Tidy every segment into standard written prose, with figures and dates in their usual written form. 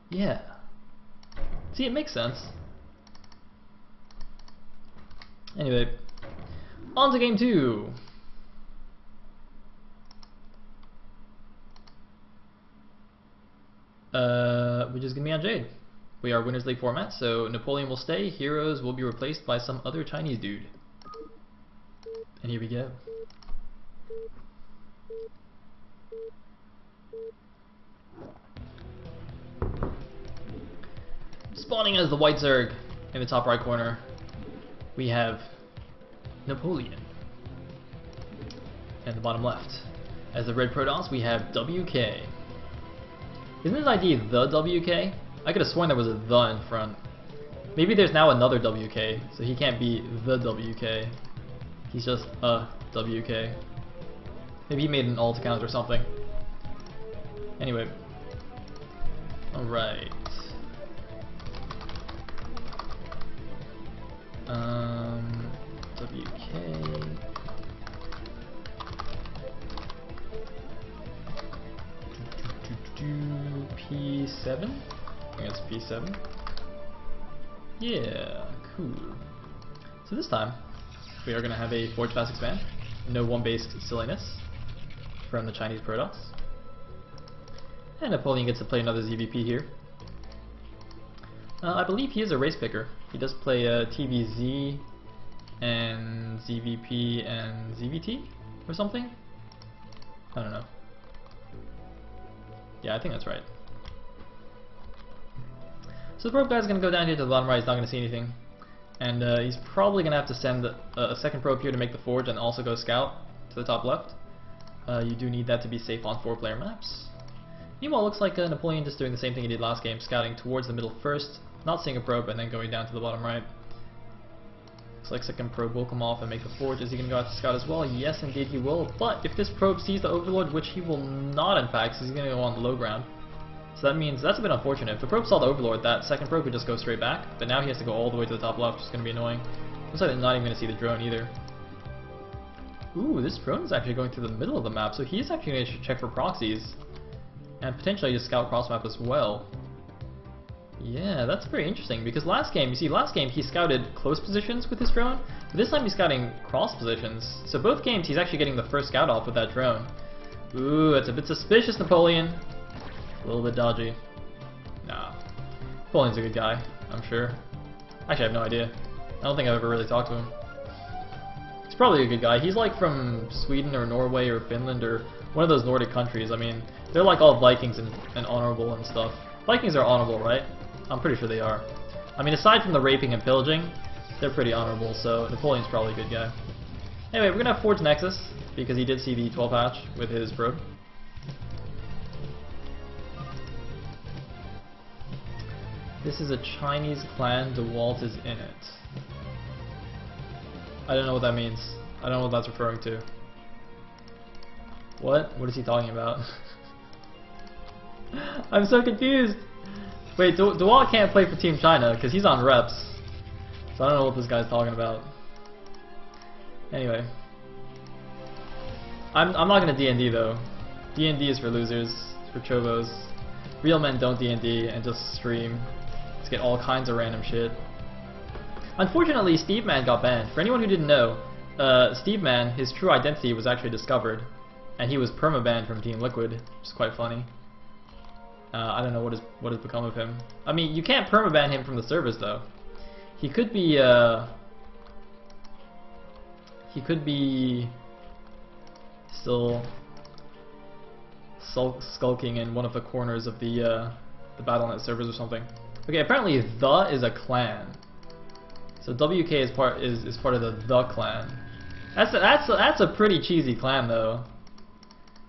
Yeah. See, it makes sense. Anyway, on to game 2. Which is gonna be on Jade. We are Winners League format, so Napoleon will stay, heroes will be replaced by some other Chinese dude. And here we go. Spawning as the white Zerg in the top right corner, we have Napoleon. And the bottom left, as the red Protoss, we have WK. Isn't his ID the WK? I could have sworn there was a the in front. Maybe there's now another WK, so he can't be the WK. He's just a WK. Maybe he made an alt account or something. Anyway. Alright. WK. P7? I think it's P7. Yeah, cool. So this time, we are going to have a Forge Fast Expand. No one-based silliness from the Chinese Protoss. And Napoleon gets to play another ZVP here. I believe he is a race picker. He does play TVZ and ZVP and ZVT or something? I don't know. Yeah, I think that's right. So the probe guy's going to go down here to the bottom right, he's not going to see anything. And he's probably going to have to send a second probe here to make the forge and also go scout to the top left. You do need that to be safe on 4-player maps. Meanwhile, it looks like Napoleon just doing the same thing he did last game, scouting towards the middle first, not seeing a probe, and then going down to the bottom right. Looks like second probe will come off and make the forge. Is he going to go out to scout as well? Yes, indeed he will. But if this probe sees the Overlord, which he will not in fact, because he's going to go on the low ground. So that means that's a bit unfortunate. If the probe saw the Overlord, that second probe could just go straight back. But now he has to go all the way to the top left, which is going to be annoying. Looks like they're not even going to see the drone either. Ooh, this drone is actually going through the middle of the map, so he's actually going to check for proxies. And potentially just scout cross map as well. Yeah, that's very interesting, because last game he scouted close positions with his drone, but this time he's scouting cross positions. So both games he's actually getting the first scout off with that drone. Ooh, that's a bit suspicious, Napoleon. A little bit dodgy. Nah. Napoleon's a good guy, I'm sure. Actually, I have no idea. I don't think I've ever really talked to him. He's probably a good guy. He's like from Sweden or Norway or Finland or one of those Nordic countries. I mean, they're like all Vikings and honorable and stuff. Vikings are honorable, right? I'm pretty sure they are. I mean, aside from the raping and pillaging, they're pretty honorable, so Napoleon's probably a good guy. Anyway, we're gonna have Forge Nexus, because he did see the 12 hatch with his probe. This is a Chinese clan, DeWalt is in it. I don't know what that means. I don't know what that's referring to. What? What is he talking about? I'm so confused! Wait, DeWalt can't play for Team China because he's on reps. So I don't know what this guy's talking about. Anyway. I'm not gonna D&D though. D&D is for losers, it's for chobos. Real men don't D&D and just stream. Just get all kinds of random shit. Unfortunately, Steve Man got banned. For anyone who didn't know, Steve Man, his true identity was actually discovered. And he was perma-banned from Team Liquid, which is quite funny. I don't know what has become of him. I mean, you can't permaban him from the servers though. He could be still skulking in one of the corners of the Battle.net servers or something. Okay, apparently the is a clan. So WK is part of the clan. That's a pretty cheesy clan though.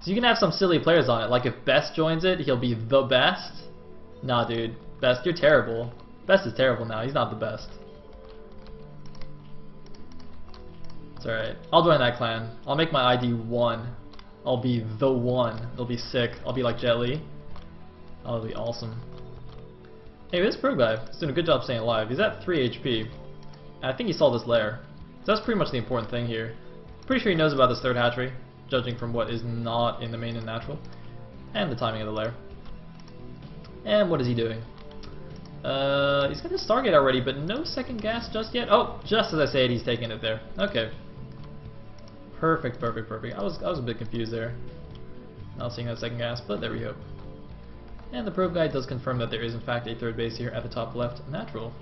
So you can have some silly players on it, like if Best joins it, he'll be the best. Nah dude, Best, you're terrible. Best is terrible now, he's not the best. It's alright, I'll join that clan. I'll make my ID 1. I'll be the one. It'll be sick. I'll be like Jet Li. That'll be awesome. Hey, this pro guy is doing a good job staying alive. He's at 3 HP. And I think he saw this lair. So that's pretty much the important thing here. Pretty sure he knows about this third hatchery, judging from what is not in the main and natural, and the timing of the lair. And what is he doing? He's got his Stargate already, but no second gas just yet. Oh, just as I say it, he's taking it there. Okay. Perfect, perfect, perfect. I was a bit confused there. Not seeing that second gas, but there we go. And the probe guide does confirm that there is in fact a third base here at the top left, natural.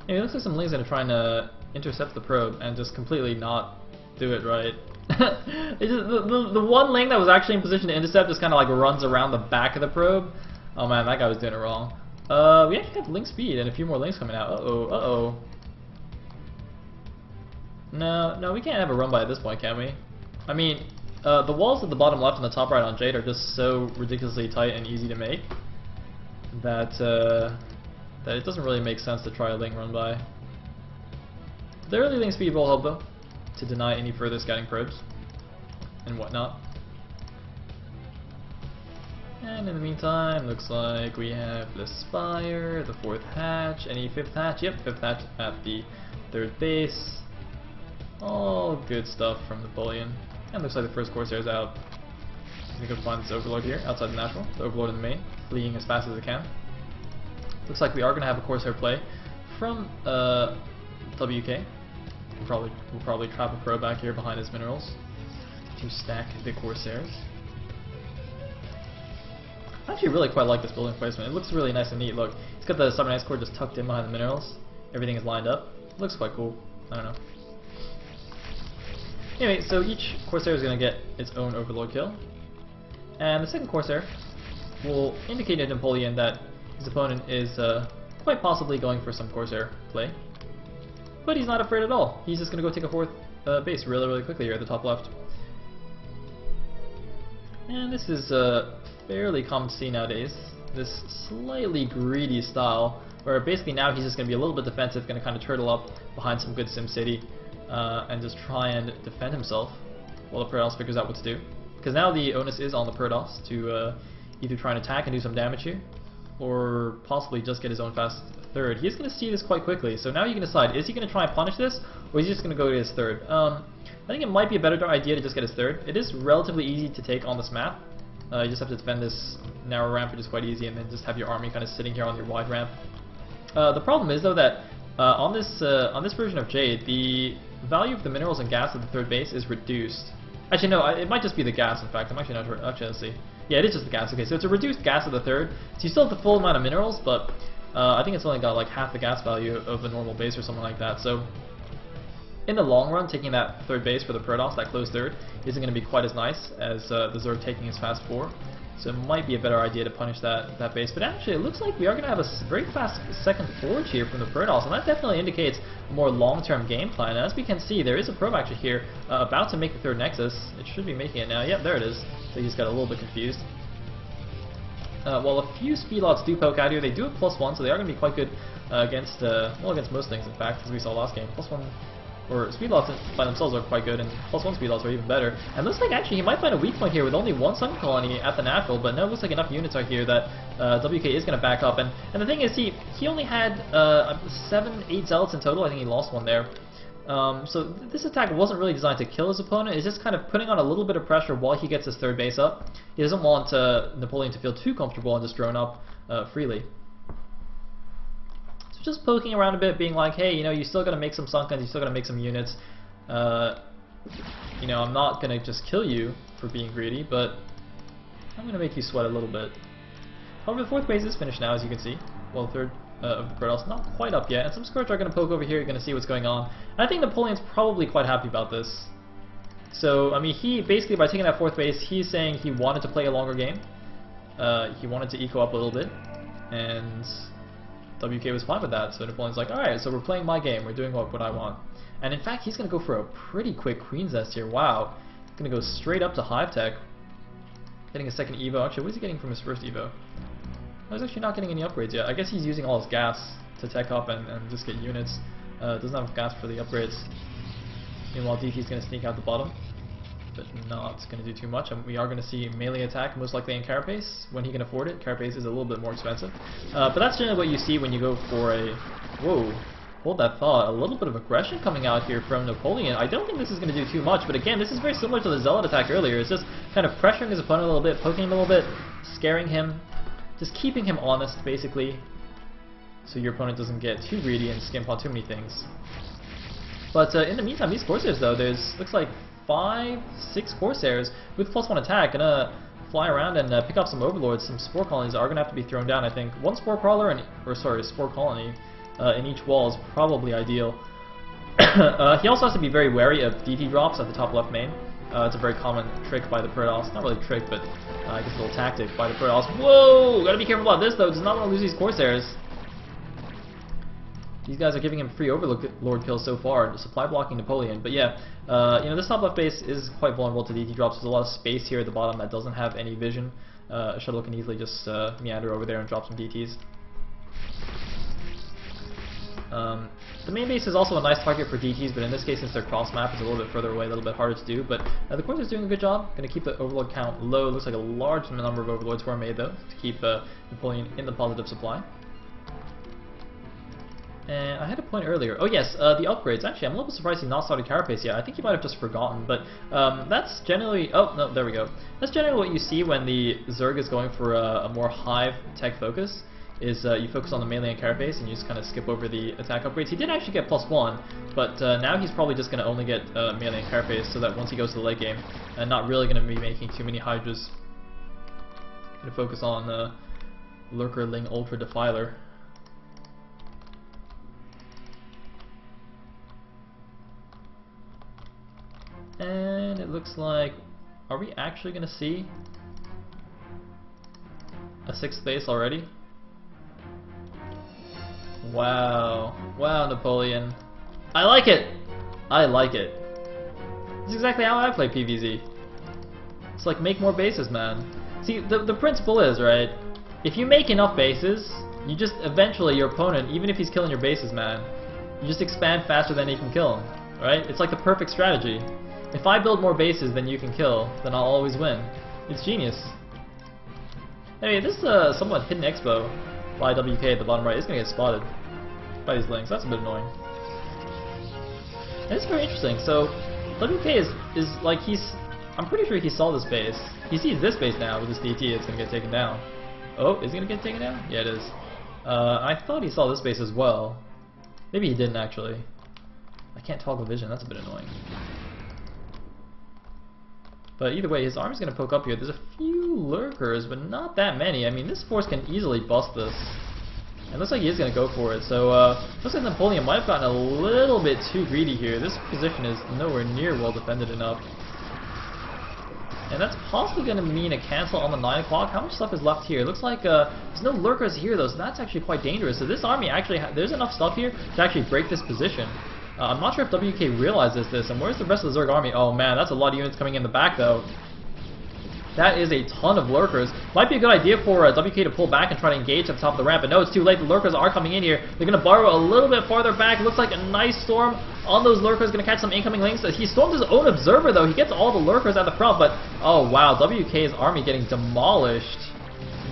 It looks like some Ling's gonna try and intercept the probe and just completely not do it right. It's just, the one Ling that was actually in position to intercept just kind of like runs around the back of the probe. Oh man, that guy was doing it wrong. We actually have Ling speed and a few more Lings coming out. Uh-oh. No, we can't have a run by at this point, can we? I mean, the walls at the bottom left and the top right on Jade are just so ridiculously tight and easy to make that that it doesn't really make sense to try a Ling run by. The early Ling speed will help though, to deny any further scouting probes and whatnot. And in the meantime, looks like we have the Spire, the 4th hatch, any 5th hatch? Yep, 5th hatch at the 3rd base. All good stuff from Napoleon. And looks like the first Corsair's out. I'm gonna go find this Overlord here, outside the natural. The Overlord in the main, fleeing as fast as it can. Looks like we are gonna have a Corsair play from WK. We'll probably trap a pro back here behind his minerals to stack the Corsairs. I actually really quite like this building placement. It looks really nice and neat. Look, it's got the Cybernetic core just tucked in behind the minerals. Everything is lined up. It looks quite cool. I don't know. Anyway, so each Corsair is going to get its own Overlord kill. And the second Corsair will indicate to Napoleon that his opponent is quite possibly going for some Corsair play. But he's not afraid at all. He's just going to go take a 4th base really quickly here at the top left. And this is fairly common to see nowadays. This slightly greedy style, where basically now he's just going to be a little bit defensive, going to kind of turtle up behind some good SimCity and just try and defend himself while the Protoss figures out what to do. Because now the onus is on the Protoss to either try and attack and do some damage here, or possibly just get his own fast 3rd. He's going to see this quite quickly, so now you can decide, is he going to try and punish this, or is he just going to go to his 3rd? I think it might be a better idea to just get his 3rd. It is relatively easy to take on this map. You just have to defend this narrow ramp, which is quite easy, and then just have your army kind of sitting here on your wide ramp. The problem is though that on this version of Jade, the value of the minerals and gas at the 3rd base is reduced. Actually, no, it might just be the gas. In fact, I'm actually not sure. Actually, let's see. Yeah, it is just the gas. Okay, so it's a reduced gas at the 3rd. So you still have the full amount of minerals, but I think it's only got like half the gas value of a normal base or something like that. So in the long run, taking that 3rd base for the Protoss, that close 3rd, isn't going to be quite as nice as the Zerg taking his fast 4. So it might be a better idea to punish that base. But actually, it looks like we are going to have a very fast second forge here from the Protoss, and that definitely indicates a more long-term game plan. And as we can see, there is a probe actually here about to make the 3rd Nexus. It should be making it now. Yep, there it is. So he just got a little bit confused. While a few speed lots do poke out here, they do have +1, so they are going to be quite good against against most things, in fact, as we saw last game. +1, or speed lots by themselves are quite good, and +1 speed lots are even better. And looks like actually he might find a weak point here with only 1 Sun Colony at the natural, but no, it looks like enough units are here that WK is going to back up. And the thing is, he only had 8 Zealots in total. I think he lost 1 there. So this attack wasn't really designed to kill his opponent. It's just kind of putting on a little bit of pressure while he gets his 3rd base up. He doesn't want Napoleon to feel too comfortable and just drone up freely. So just poking around a bit, being like, hey, you know, you still got to make some Sunkens, you still got to make some units. You know, I'm not going to just kill you for being greedy, but I'm going to make you sweat a little bit. However, the 4th base is finished now, as you can see. Well, the 3rd of the Protoss not quite up yet, and some Scourge are going to poke over here. You're going to see what's going on. And I think Napoleon's probably quite happy about this. So, I mean, he basically, by taking that 4th base, he's saying he wanted to play a longer game. He wanted to eco up a little bit, and WK was fine with that. So Napoleon's like, alright, so we're playing my game, we're doing what I want. And in fact, he's going to go for a pretty quick Queen's Nest here. Wow. He's going to go straight up to Hive Tech. Getting a second Evo. Actually, what is he getting from his first Evo? He's actually not getting any upgrades yet. I guess he's using all his gas to tech up and just get units. Doesn't have gas for the upgrades. Meanwhile, DT's going to sneak out the bottom, but not going to do too much. And we are going to see melee attack, most likely in Carapace, when he can afford it. Carapace is a little bit more expensive. But that's generally what you see when you go for a... Whoa. hold that thought. A little bit of aggression coming out here from Napoleon. I don't think this is going to do too much, but again, this is very similar to the Zealot attack earlier. It's just kind of pressuring his opponent a little bit, poking him a little bit, scaring him, just keeping him honest, basically, so your opponent doesn't get too greedy and skimp on too many things. But in the meantime, these Corsairs, though, looks like 5, 6 Corsairs with +1 attack, gonna fly around and pick up some Overlords. Some Spore Colonies are gonna have to be thrown down, I think. One Spore Crawler, Spore Colony in each wall is probably ideal. He also has to be very wary of DT drops at the top left main. It's a very common trick by the Protoss. Not really a trick, but I guess a little tactic by the Protoss. Whoa! Gotta be careful about this, though. Does not want to lose these Corsairs. These guys are giving him free Overlord kills so far, supply blocking Napoleon. But yeah, you know, this top left base is quite vulnerable to DT drops. There's a lot of space here at the bottom that doesn't have any vision. A shuttle can easily just meander over there and drop some DTs. The main base is also a nice target for DTs, but in this case, since they're cross-map, it's a little bit further away, a little bit harder to do. But the Corsairs doing a good job. Going to keep the Overlord count low. Looks like a large number of Overlords were made, though, to keep Napoleon in the positive supply. And I had a point earlier. Oh yes, the upgrades. Actually, I'm a little surprised he's not started Carapace yet. I think he might have just forgotten, but that's generally... Oh, no, there we go. That's generally what you see when the Zerg is going for a more hive tech focus, is you focus on the melee and Carapace and you just kind of skip over the attack upgrades. He did actually get +1, but now he's probably just going to only get melee and Carapace, so that once he goes to the late game, and not really going to be making too many Hydras. Going to focus on Lurkerling Ultra Defiler. And it looks like, are we actually going to see a 6th base already? Wow. Wow, Napoleon. I like it! I like it. This is exactly how I play PvZ. It's like, make more bases, man. See, the principle is, right, if you make enough bases, you just, eventually your opponent, even if he's killing your bases, man, you just expand faster than he can kill him, right? It's like the perfect strategy. If I build more bases than you can kill, then I'll always win. It's genius. Anyway, this somewhat hidden expo by WK at the bottom right is going to get spotted by these links. That's a bit annoying. And it's very interesting. So, WK is like, I'm pretty sure he saw this base. He sees this base now with this DT. It's going to get taken down. Oh, is it going to get taken down? Yeah, it is. I thought he saw this base as well. Maybe he didn't actually. I can't toggle vision. That's a bit annoying. But either way, his army's going to poke up here. There's a few lurkers, but not that many. I mean, this force can easily bust this. And looks like he is going to go for it. So, looks like Napoleon might have gotten a little bit too greedy here. This position is nowhere near well defended enough. And that's possibly going to mean a cancel on the 9 o'clock. How much stuff is left here? It looks like there's no lurkers here, though, so that's actually quite dangerous. So this army actually, there's enough stuff here to actually break this position. I'm not sure if WK realizes this, and where's the rest of the Zerg army? Oh man, that's a lot of units coming in the back though. That is a ton of lurkers. Might be a good idea for WK to pull back and try to engage at the top of the ramp, but no, it's too late. The lurkers are coming in here. They're going to burrow a little bit farther back. Looks like a nice storm on those lurkers. Going to catch some incoming links. He stormed his own observer though. He gets all the lurkers at the front, but oh wow, WK's army getting demolished.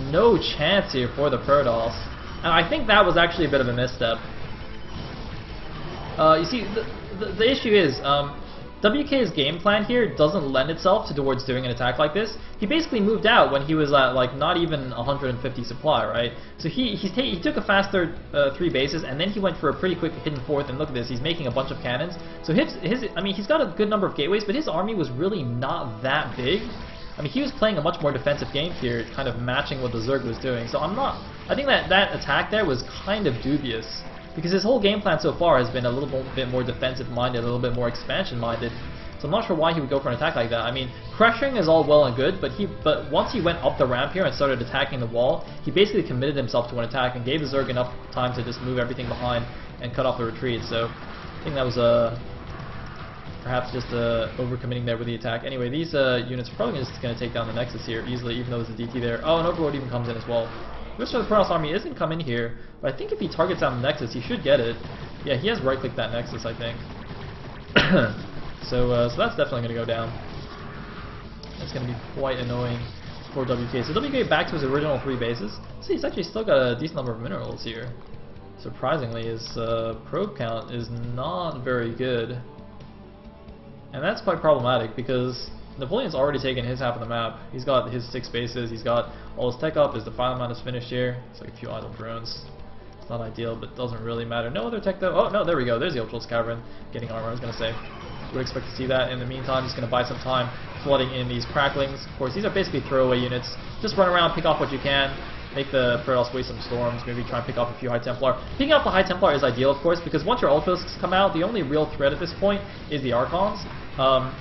No chance here for the Protoss. And I think that was actually a bit of a misstep. You see, the issue is, WK's game plan here doesn't lend itself towards doing an attack like this. He basically moved out when he was at like not even 150 supply, right? So he took a faster 3 bases, and then he went for a pretty quick hidden 4th, and look at this, he's making a bunch of cannons. So I mean, he's got a good number of gateways, but his army was really not that big. I mean, he was playing a much more defensive game here, kind of matching what the Zerg was doing. So I think that attack there was kind of dubious. Because his whole game plan so far has been a little bit more defensive-minded, a little bit more expansion-minded. So I'm not sure why he would go for an attack like that. I mean, pressuring is all well and good, but once he went up the ramp here and started attacking the wall, he basically committed himself to an attack and gave the Zerg enough time to just move everything behind and cut off the retreat. So I think that was perhaps just overcommitting there with the attack. Anyway, these units are probably just going to take down the Nexus here easily, even though there's a DT there. Oh, an Overlord even comes in as well. Which the Protoss army isn't come in here, but I think if he targets down the Nexus, he should get it. Yeah, he has right-clicked that Nexus, I think. So that's definitely going to go down. That's going to be quite annoying for WK. So WK back to his original 3 bases. See, he's actually still got a decent number of minerals here. surprisingly, his probe count is not very good. And that's quite problematic because Napoleon's already taken his half of the map. He's got his 6 bases, he's got all his tech up, his Defilement Mount is finished here. It's like a few idle drones. It's not ideal, but doesn't really matter. No other tech though. Oh no, there we go. There's the Ultra's Cavern getting armor, I was going to say. Would expect to see that. In the meantime, just going to buy some time flooding in these cracklings. Of course, these are basically throwaway units. Just run around, pick off what you can. Make the Protoss waste some storms, maybe try and pick off a few High Templar. Picking off the High Templar is ideal, of course, because once your Ultralisks come out, the only real threat at this point is the Archons.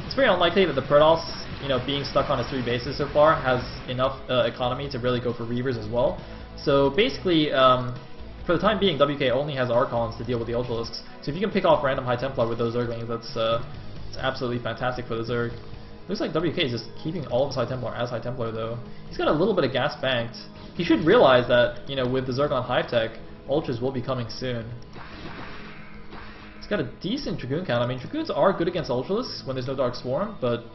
It's very unlikely that the Protoss, you know, being stuck on his 3 bases so far, has enough economy to really go for Reavers as well. So basically, for the time being, WK only has Archons to deal with the Ultralisks. So if you can pick off random High Templar with those Zerglings, that's it's absolutely fantastic for the Zerg. Looks like WK is just keeping all of his High Templar as High Templar though. He's got a little bit of gas banked. He should realize that, you know, with the Zerg on high tech, Ultras will be coming soon. He's got a decent Dragoon count. I mean, Dragoons are good against Ultralisks when there's no Dark Swarm, but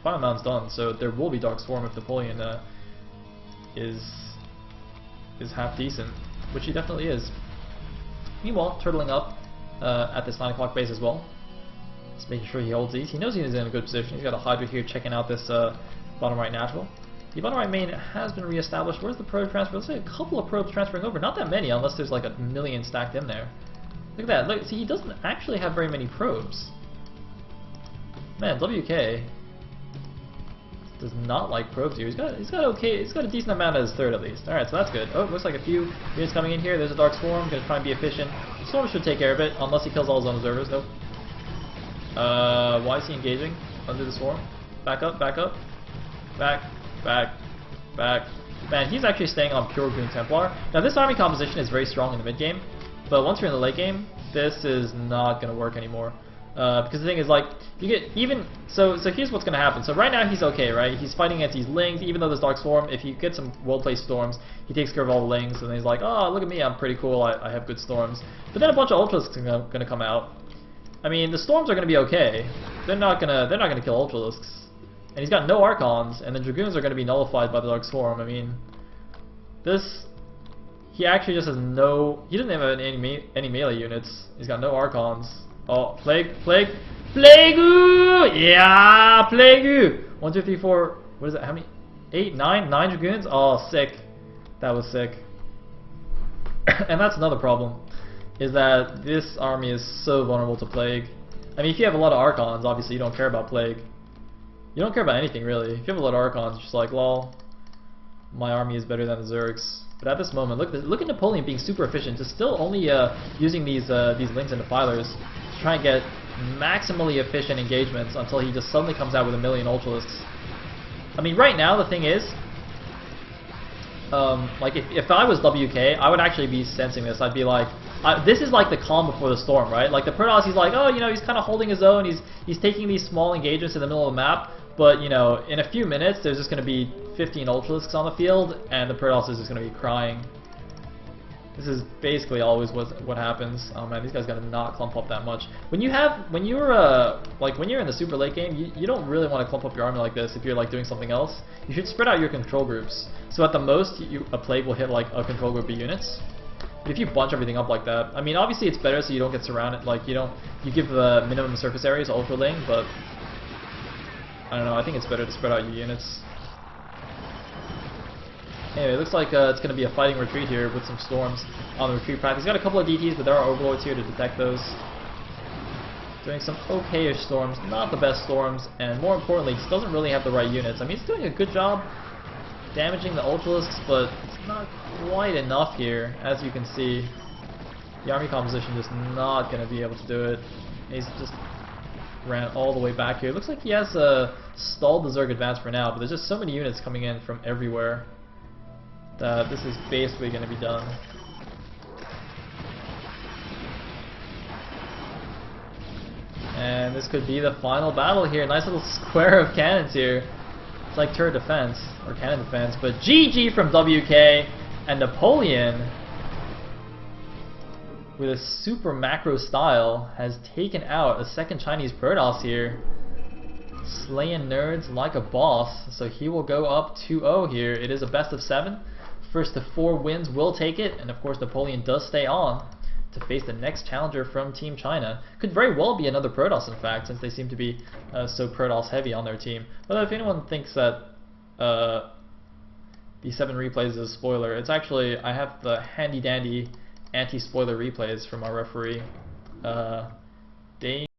Final Mount's done, so there will be Dark Swarm if Napoleon is half decent, which he definitely is. Meanwhile, turtling up at this 9 o'clock base as well. Just making sure he holds these. He knows he's in a good position. He's got a Hydra here checking out this bottom right natural. The bottom right main has been re-established. Where's the probe transfer? Let's say a couple of probes transferring over. Not that many, unless there's like a million stacked in there. Look at that. Look, see, he doesn't actually have very many probes. Man, WK does not like probes here. He's got a decent amount at his third at least. Alright, so that's good. Oh, looks like a few units coming in here. There's a Dark Swarm. Gonna try and be efficient. Storm should take care of it, unless he kills all his own observers. Nope. Why is he engaging under the Swarm? Back up, back up. Back, back, back. Man, he's actually staying on pure Green Templar. Now this army composition is very strong in the mid game, but once you're in the late game, this is not going to work anymore. Because the thing is, like, you get even so here's what's going to happen. So right now he's okay, right? He's fighting against these Lings, even though there's Dark Swarm. If you get some well-placed storms, he takes care of all the Lings, and then he's like, oh, look at me, I'm pretty cool, I have good storms. But then a bunch of Ultralisks are going to come out. I mean, the storms are going to be okay. They're not gonna kill Ultralisks. And he's got no Archons, and the Dragoons are going to be nullified by the Dark Swarm. I mean, he actually just has no... He doesn't have any melee units. He's got no Archons. Oh, Plague! Plague-oo! Yeah! Plague-oo! 1, 2, 3, 4... What is that? How many? 8, 9? 9 Dragoons? Oh, sick. That was sick. And that's another problem, is that this army is so vulnerable to Plague. I mean, if you have a lot of Archons, obviously you don't care about Plague. You don't care about anything, really. If you have a lot of Archons, it's just like, lol, my army is better than the Zergs. But at this moment, look at Napoleon being super efficient, just still only using these Lings and Defilers to try and get maximally efficient engagements until he just suddenly comes out with a million Ultralisks. I mean, right now, the thing is, like, if I was WK, I would actually be sensing this. I'd be like, this is like the calm before the storm, right? Like the Protoss, he's like, oh, you know, he's kind of holding his own. He's taking these small engagements in the middle of the map, but you know, in a few minutes, there's just going to be 15 Ultralisks on the field, and the Protoss is just going to be crying. This is basically always what happens. Oh man, these guys gotta not clump up that much. When you're in the super late game, you don't really want to clump up your army like this. If you're like doing something else, you should spread out your control groups. So at the most, a Plague will hit like a control group of units. But if you bunch everything up like that, I mean, obviously it's better so you don't get surrounded. Like you give the minimum surface areas to Ultra Lane, but I don't know. I think it's better to spread out your units. Anyway, it looks like it's going to be a fighting retreat here with some storms on the retreat path. He's got a couple of DTs, but there are overlords here to detect those. Doing some okay-ish storms, not the best storms, and more importantly, he doesn't really have the right units. I mean, he's doing a good job damaging the Ultralisks, but it's not quite enough here, as you can see. The army composition just not going to be able to do it. He's just ran all the way back here. It looks like he has stalled the Zerg advance for now, but there's just so many units coming in from everywhere that this is basically going to be done. And this could be the final battle here. Nice little square of cannons here. It's like turret defense, or cannon defense, but GG from WK, and Napoleon, with a super macro style, has taken out a second Chinese Protoss here. Slaying nerds like a boss, so he will go up 2-0 here. It is a best of 7. First to 4 wins will take it, and of course Napoleon does stay on. to face the next challenger from Team China. Could very well be another Protoss, in fact, since they seem to be so Protoss heavy on their team. But if anyone thinks that the 7 replays is a spoiler, it's actually, I have the handy dandy anti-spoiler replays from our referee, Dane.